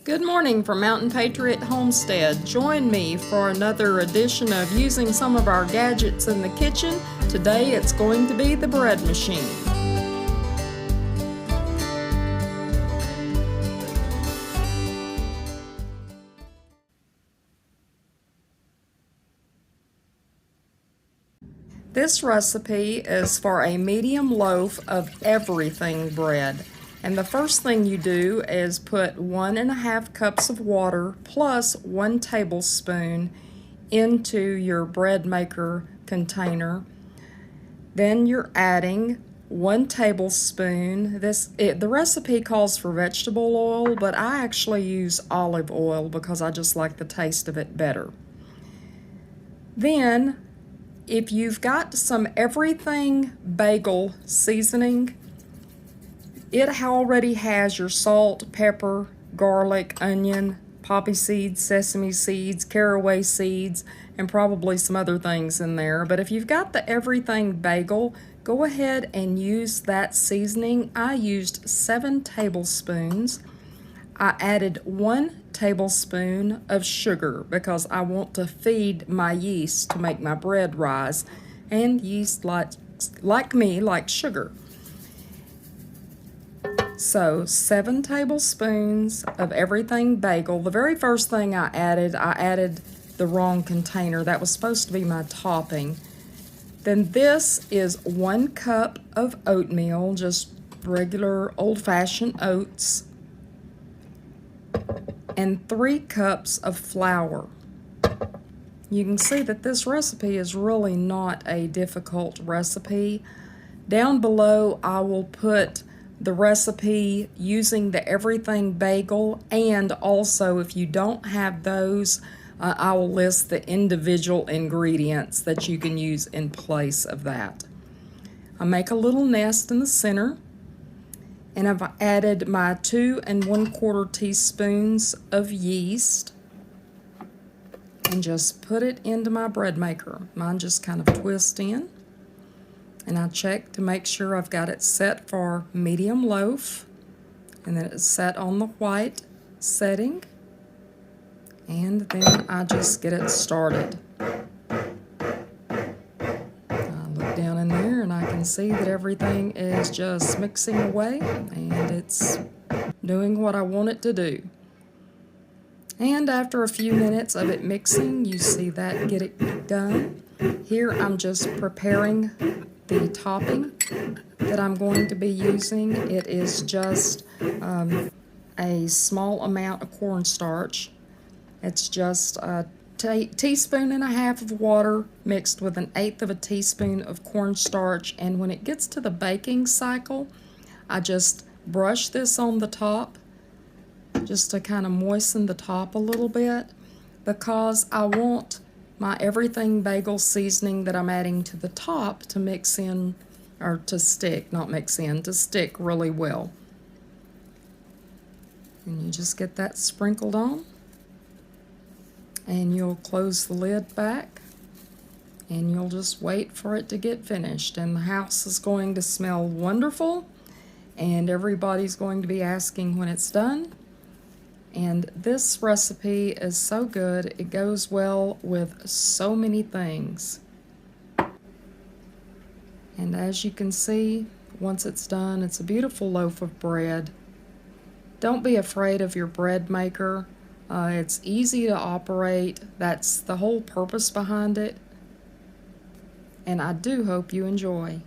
Good morning from Mountain Patriot Homestead. Join me for another edition of using some of our gadgets in the kitchen. Today it's going to be the bread machine. This recipe is for a medium loaf of everything bread. And the first thing you do is put 1.5 cups of water plus 1 tablespoon into your bread maker container. Then you're adding 1 tablespoon. The recipe calls for vegetable oil, but I actually use olive oil because I just like the taste of it better. Then, if you've got some Everything Bagel seasoning, it already has your salt, pepper, garlic, onion, poppy seeds, sesame seeds, caraway seeds, and probably some other things in there. But if you've got the Everything Bagel, go ahead and use that seasoning. I used 7 tablespoons. I added 1 tablespoon of sugar because I want to feed my yeast to make my bread rise. And yeast, like me, likes sugar. So 7 tablespoons of Everything Bagel. The very first thing I added the wrong container. That was supposed to be my topping. Then this is 1 cup of oatmeal, just regular old-fashioned oats, and 3 cups of flour. You can see that this recipe is really not a difficult recipe. Down below I will put the recipe using the Everything Bagel, and also if you don't have those, I will list the individual ingredients that you can use in place of that. I make a little nest in the center, and I've added my 2 1/4 teaspoons of yeast and just put it into my bread maker. Mine just kind of twists in. And I check to make sure I've got it set for medium loaf and that it's set on the white setting. And then I just get it started. I look down in there and I can see that everything is just mixing away and it's doing what I want it to do. And after a few minutes of it mixing, you see that get it done. Here I'm just preparing the topping that I'm going to be using. It is just a small amount of cornstarch. It's just a teaspoon and a half of water mixed with 1/8 of a teaspoon of cornstarch. And when it gets to the baking cycle, I just brush this on the top just to kind of moisten the top a little bit, because I want my Everything Bagel seasoning that I'm adding to the top to mix in, or to stick, not mix in, to stick really well. And you just get that sprinkled on, and you'll close the lid back, and you'll just wait for it to get finished. And the house is going to smell wonderful, and everybody's going to be asking when it's done. And this recipe is so good, it goes well with so many things. And as you can see, once it's done, it's a beautiful loaf of bread. Don't be afraid of your bread maker. It's easy to operate. That's the whole purpose behind it. And I do hope you enjoy.